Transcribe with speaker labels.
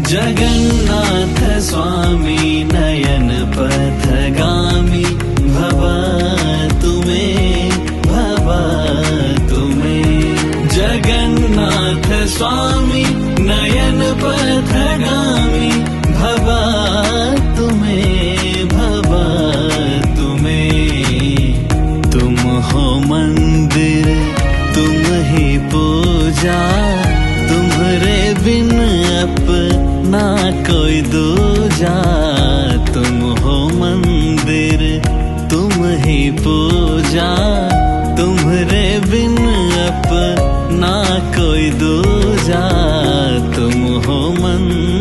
Speaker 1: जगन्नाथ स्वामी नयन पथगामी भवतु मे जगन्नाथ स्वामी नयन पथगामी भवतु मे तुम हो मंदिर तुम ही पूजा तुम्हारे बिन अपना कोई दूजा। तुम हो मंदिर तुम ही पूजा तुम्हारे बिन अपना कोई दूजा। तुम हो मंदिर